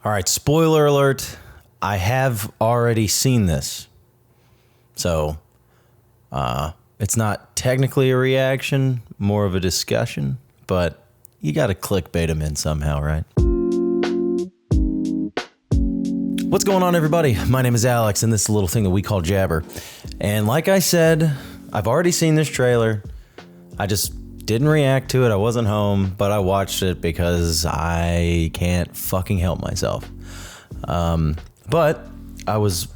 All right, spoiler alert. I have already seen this. So, it's not technically a reaction, more of a discussion, but you got to clickbait them in somehow, right? What's going on, everybody? My name is Alex, and this is a little thing that we call Jabber. And like I said, I've already seen this trailer. I just didn't react to it. I wasn't home, but I watched it because I can't fucking help myself. But I was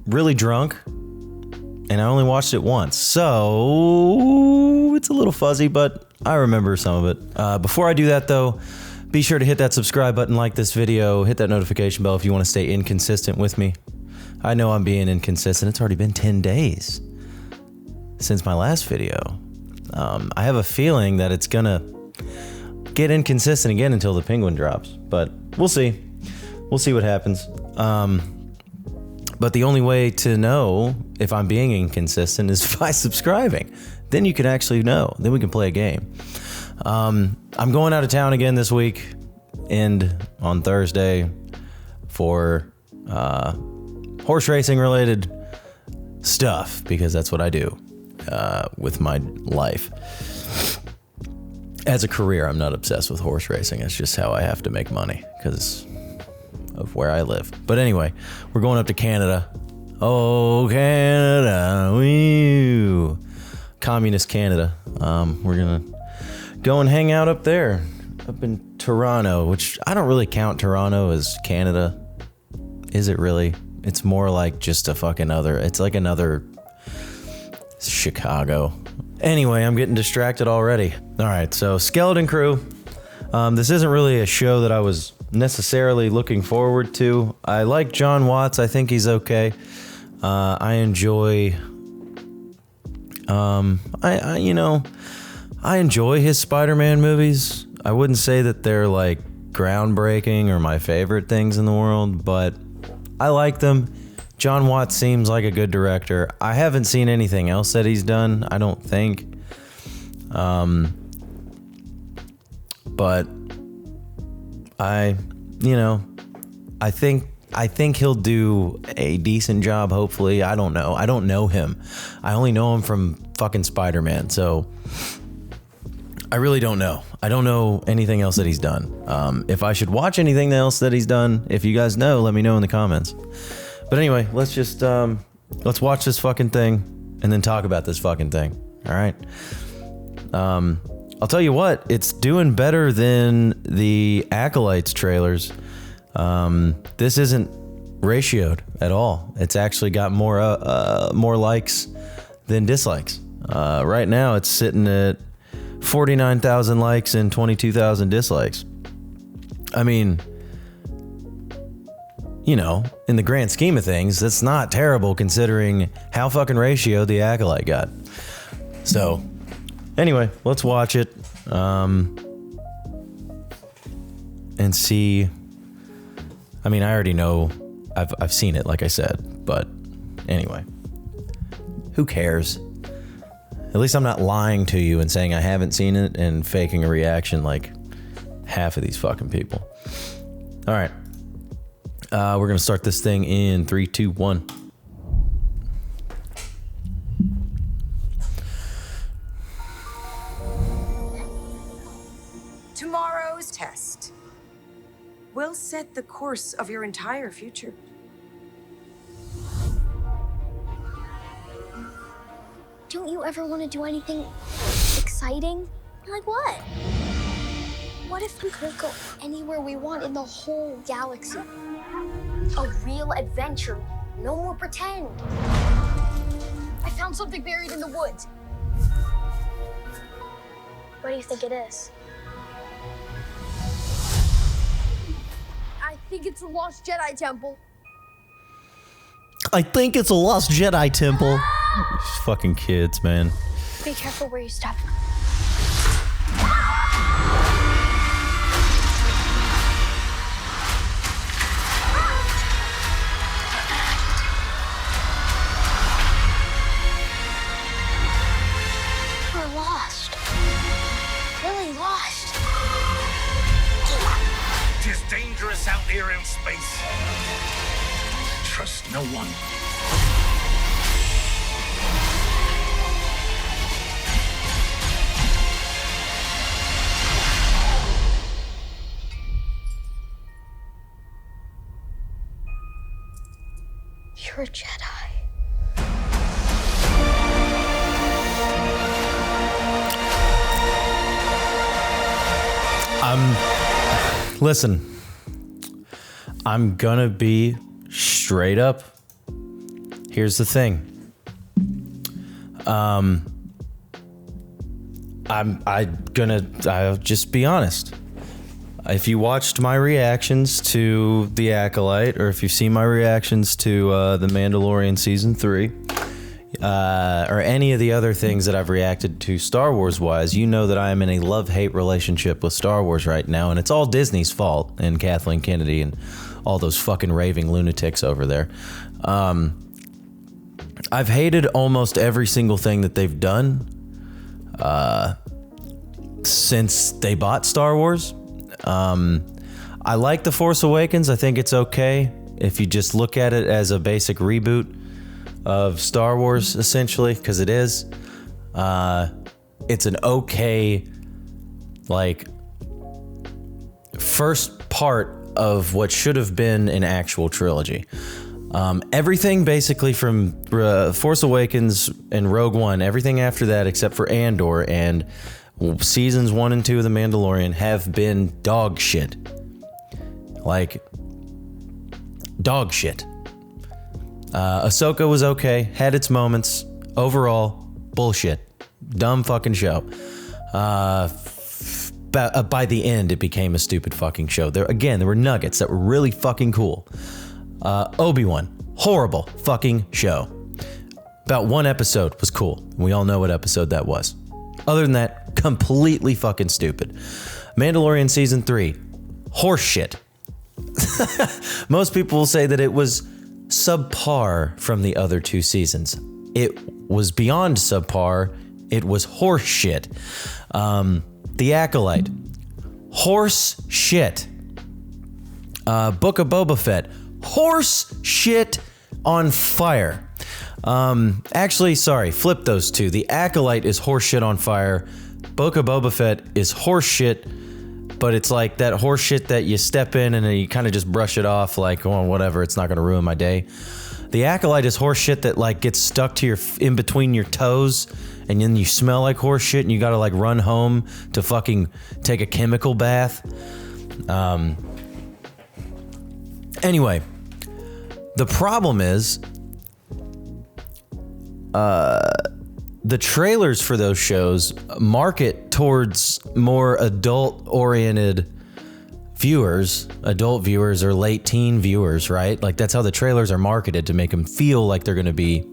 really drunk, and I only watched it once. So it's a little fuzzy, but I remember some of it. Before I do that, though, be sure to hit that subscribe button, like this video, hit that notification bell if you want to stay inconsistent with me. I know I'm being inconsistent. It's already been 10 days since my last video. I have a feeling that it's gonna get inconsistent again until the penguin drops, but we'll see. We'll see what happens. But the only way to know if I'm being inconsistent is by subscribing. Then you can actually know. Then we can play a game. I'm going out of town again this week and on Thursday for horse racing related stuff, because that's what I do with my life. As a career, I'm not obsessed with horse racing. It's just how I have to make money because of where I live. But anyway, we're going up to Canada. Oh, Canada, woo. Communist Canada. We're gonna go and hang out up there, up in Toronto, which I don't really count Toronto as Canada. Is it really? It's more like just a fucking other, it's like another Chicago. Anyway, I'm getting distracted already. All right, so Skeleton Crew. This isn't really a show that I was necessarily looking forward to. I like John Watts. I think he's okay. I enjoy, I enjoy his Spider-Man movies. I wouldn't say that they're like groundbreaking or my favorite things in the world, but I like them. John Watts seems like a good director. I haven't seen anything else that he's done, I don't think. But I think he'll do a decent job, hopefully. I don't know. I don't know him. I only know him from fucking Spider-Man, so I really don't know. I don't know anything else that he's done. If I should watch anything else that he's done, if you guys know, let me know in the comments. But anyway, let's just, let's watch this fucking thing and then talk about this fucking thing. All right. I'll tell you what, it's doing better than the Acolytes trailers. This isn't ratioed at all. It's actually got more likes than dislikes. Right now it's sitting at 49,000 likes and 22,000 dislikes. I mean, you know, in the grand scheme of things, that's not terrible considering how fucking ratioed the Acolyte got. So, anyway, let's watch it and see. I mean, I already know. I've seen it, like I said, but anyway, who cares? At least I'm not lying to you and saying I haven't seen it and faking a reaction like half of these fucking people. All right. We're going to start this thing in 3, 2, 1. Tomorrow's test will set the course of your entire future. Don't you ever want to do anything exciting? Like what? What if we could go anywhere we want in the whole galaxy? A real adventure. No more pretend. I found something buried in the woods. What do you think it is? I think it's a lost Jedi temple. I think it's a lost Jedi temple. These fucking kids, man. Be careful where you step. We're lost. Really lost. Tis dangerous out here Imperial space. Trust no one. You're a Jedi. Listen, I'm gonna be straight up. Here's the thing. I'll just be honest. If you watched my reactions to The Acolyte, or if you've seen my reactions to The Mandalorian Season 3, or any of the other things that I've reacted to Star Wars wise, you know that I am in a love-hate relationship with Star Wars right now, and it's all Disney's fault, and Kathleen Kennedy and all those fucking raving lunatics over there. I've hated almost every single thing that they've done since they bought Star Wars. I like The Force Awakens. I think it's okay if you just look at it as a basic reboot of Star Wars, essentially, because it is. It's an okay, like, first part of what should have been an actual trilogy. Everything basically from Force Awakens and Rogue One, everything after that except for Andor and seasons 1 and 2 of The Mandalorian have been dog shit. Like, dog shit. Ahsoka was okay, had its moments. Overall, bullshit. Dumb fucking show. By the end, it became a stupid fucking show. There were nuggets that were really fucking cool. Obi-Wan, horrible fucking show. About one episode was cool. We all know what episode that was. Other than that, completely fucking stupid. Mandalorian Season 3, horse shit. Most people will say that it was subpar from the other two seasons. It was beyond subpar. It was horse shit. The Acolyte, horse shit. Book of Boba Fett, horse shit on fire. Actually, sorry, flip those two. The Acolyte is horse shit on fire. Book of Boba Fett is horse shit, but it's like that horse shit that you step in and then you kind of just brush it off like, oh, whatever, it's not going to ruin my day. The Acolyte is horse shit that like gets stuck to in between your toes, and then you smell like horse shit and you got to like run home to fucking take a chemical bath. Anyway, the problem is the trailers for those shows market towards more adult-oriented viewers. Adult viewers or late teen viewers, right? Like, that's how the trailers are marketed, to make them feel like they're going to be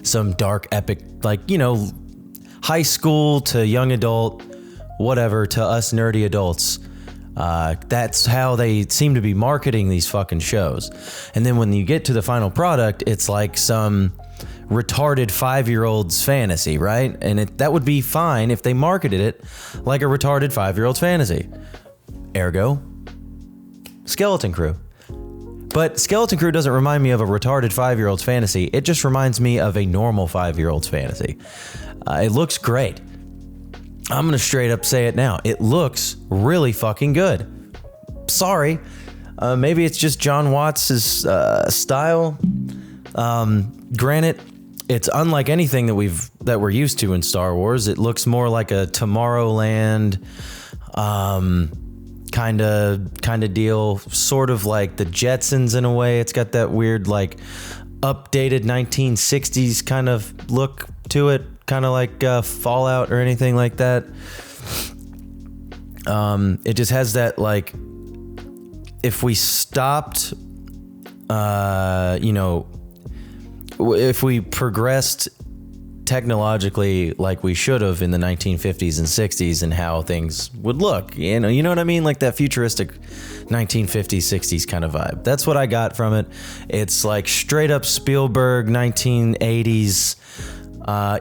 some dark, epic, like, you know, high school to young adult, whatever, to us nerdy adults. That's how they seem to be marketing these fucking shows. And then when you get to the final product, it's like some retarded 5-year-old's fantasy, right? And that would be fine if they marketed it like a retarded 5-year-old's fantasy. Ergo, Skeleton Crew. But Skeleton Crew doesn't remind me of a retarded 5-year-old's fantasy. It just reminds me of a normal 5-year-old's fantasy. It looks great. I'm gonna straight up say it now. It looks really fucking good. Sorry. Maybe it's just John Watts' style. Granted, it's unlike anything that we're used to in Star Wars. It looks more like a Tomorrowland kind of deal, sort of like the Jetsons in a way. It's got that weird like updated 1960s kind of look to it, kind of like Fallout or anything like that. It just has that, like, if we stopped, if we progressed technologically like we should have in the 1950s and 60s, and how things would look, you know what I mean? Like that futuristic 1950s, 60s kind of vibe. That's what I got from it. It's like straight up Spielberg 1980s,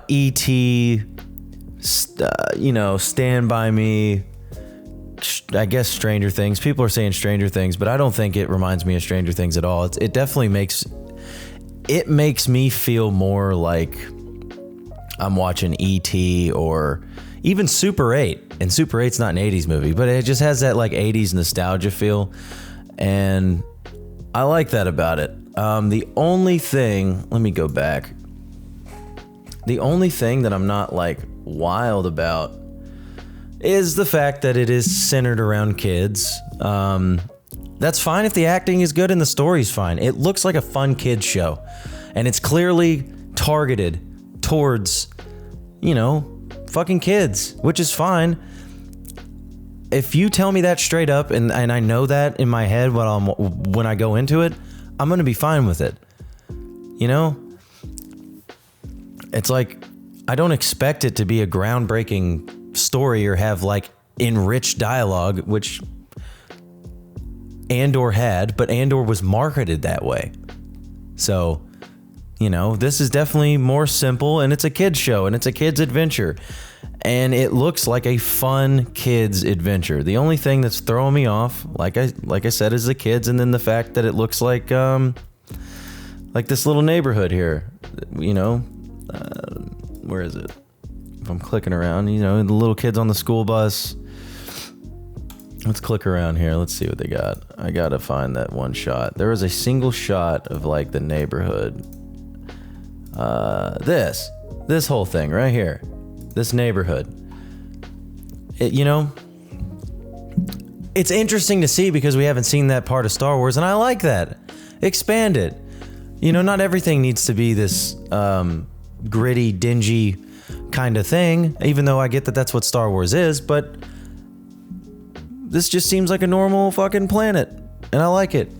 E.T., Stand By Me, I guess Stranger Things. People are saying Stranger Things, but I don't think it reminds me of Stranger Things at all. It definitely makes me feel more like I'm watching E.T. or even Super 8. And Super 8's not an 80s movie, but it just has that like 80s nostalgia feel. And I like that about it. The only thing, let me go back. The only thing that I'm not like wild about is the fact that it is centered around kids. That's fine if the acting is good and the story's fine. It looks like a fun kids show, and it's clearly targeted towards, fucking kids, which is fine. If you tell me that straight up, and I know that in my head when I go into it, I'm gonna be fine with it. It's like, I don't expect it to be a groundbreaking story or have like enriched dialogue, which Andor had, but Andor was marketed that way. So, this is definitely more simple, and it's a kid's show, and it's a kid's adventure, and it looks like a fun kid's adventure. The only thing that's throwing me off, like I said, is the kids, and then the fact that it looks like this little neighborhood here, where is it? If I'm clicking around, the little kids on the school bus. Let's click around here. Let's see what they got. I gotta find that one shot. There was a single shot of like the neighborhood. This whole thing right here. This neighborhood. It's interesting to see because we haven't seen that part of Star Wars, and I like that. Expand it. Not everything needs to be this gritty, dingy kind of thing, even though I get that that's what Star Wars is, but this just seems like a normal fucking planet, and I like it.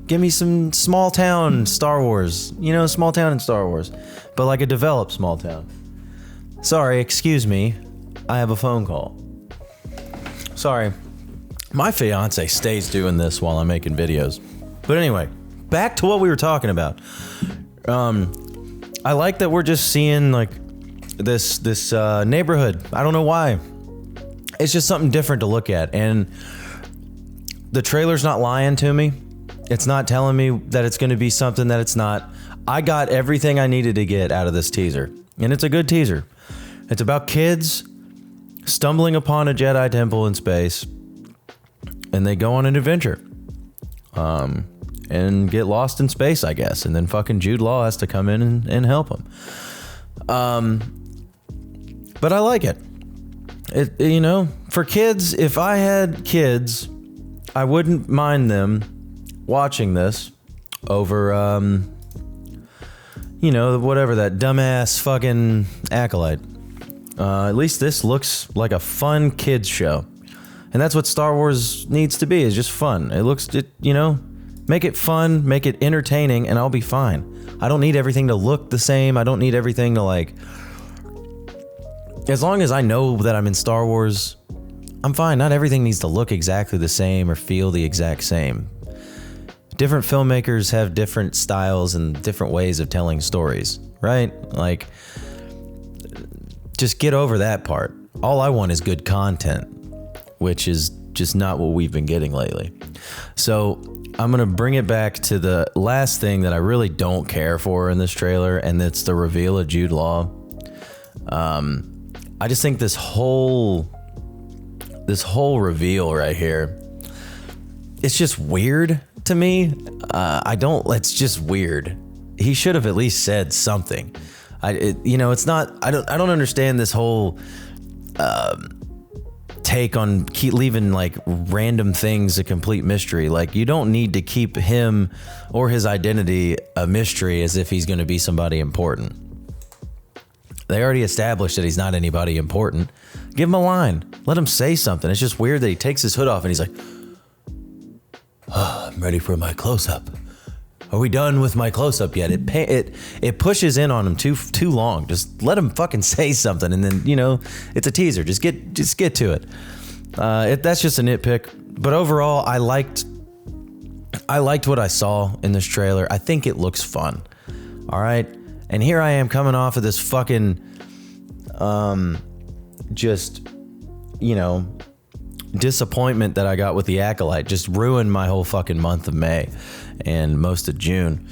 Give me some small town Star Wars, small town in Star Wars, but like a developed small town. Sorry, excuse me, I have a phone call. Sorry. My fiance stays doing this while I'm making videos. But anyway, back to what we were talking about. I like that we're just seeing like this neighborhood. I don't know why. It's just something different to look at, and the trailer's not lying to me. It's not telling me that it's going to be something that it's not. I got everything I needed to get out of this teaser, and it's a good teaser. It's about kids stumbling upon a Jedi temple in space, and they go on an adventure, and get lost in space, I guess, and then fucking Jude Law has to come in and help them. But I like it. For kids, if I had kids, I wouldn't mind them watching this over, whatever that dumbass fucking Acolyte. At least this looks like a fun kids show. And that's what Star Wars needs to be, is just fun. Make it fun, make it entertaining, and I'll be fine. I don't need everything to look the same. I don't need everything to as long as I know that I'm in Star Wars, I'm fine. Not everything needs to look exactly the same or feel the exact same. Different filmmakers have different styles and different ways of telling stories, right? Just get over that part. All I want is good content, which is just not what we've been getting lately. So I'm going to bring it back to the last thing that I really don't care for in this trailer, and it's the reveal of Jude Law. I just think this whole reveal right here, it's just weird to me. It's just weird. He should have at least said something. It's not, I don't understand this whole take on keep leaving like random things a complete mystery. Like, you don't need to keep him or his identity a mystery as if he's going to be somebody important. They already established that he's not anybody important. Give him a line. Let him say something. It's just weird that he takes his hood off and he's like, I'm ready for my close-up. Are we done with my close-up yet? It pushes in on him too long. Just let him fucking say something, and then, it's a teaser. Just get to it. That's just a nitpick. But overall, I liked what I saw in this trailer. I think it looks fun. All right? And here I am coming off of this fucking disappointment that I got with The Acolyte just ruined my whole fucking month of May and most of June.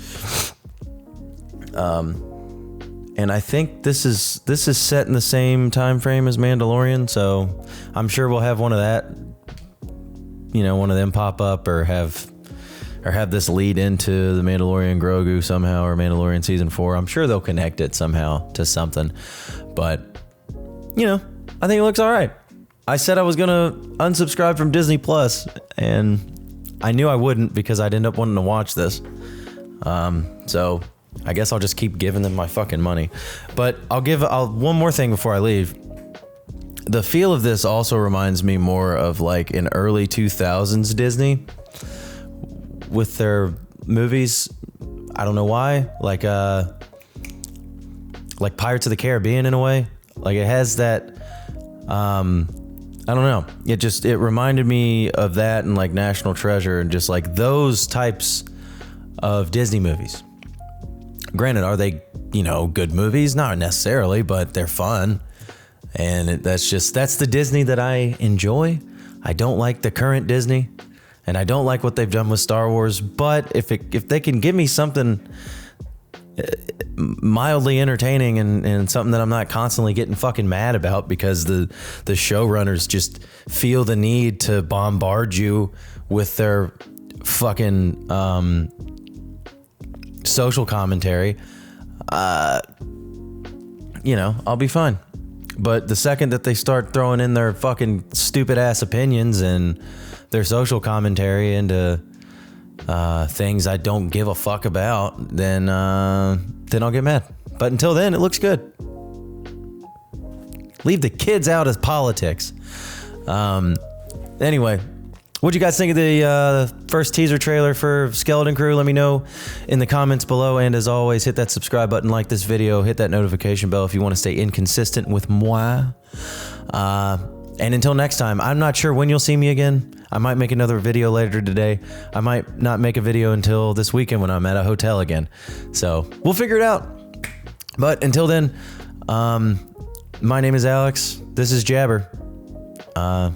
And I think this is set in the same time frame as Mandalorian, so I'm sure we'll have one of that, you know, one of them pop up or have this lead into the Mandalorian Grogu somehow, or Mandalorian season 4. I'm sure they'll connect it somehow to something, but you know, I think it looks all right. I said I was gonna unsubscribe from Disney Plus, and I knew I wouldn't because I'd end up wanting to watch this. So I guess I'll just keep giving them my fucking money. But I'll one more thing before I leave. The feel of this also reminds me more of like an early 2000s Disney with their movies. I don't know why. Like Pirates of the Caribbean in a way. Like it has that, I don't know. It reminded me of that and like National Treasure and just like those types of Disney movies. Granted, are they, you know, good movies? Not necessarily, but they're fun. And that's the Disney that I enjoy. I don't like the current Disney, and I don't like what they've done with Star Wars. But if they can give me something mildly entertaining and something that I'm not constantly getting fucking mad about because the showrunners just feel the need to bombard you with their fucking social commentary, you know, I'll be fine. But the second that they start throwing in their fucking stupid ass opinions and their social commentary into things I don't give a fuck about, then I'll get mad. But until then, it looks good. Leave the kids out of politics. Anyway, what'd you guys think of the first teaser trailer for Skeleton Crew? Let me know in the comments below. And as always, hit that subscribe button, like this video, hit that notification bell if you want to stay inconsistent with moi. And until next time, I'm not sure when you'll see me again. I might make another video later today. I might not make a video until this weekend when I'm at a hotel again. So we'll figure it out. But until then, my name is Alex. This is Jabber. I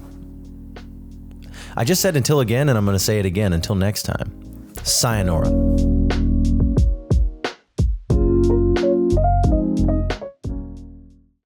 just said until again, and I'm going to say it again. Until next time. Sayonara.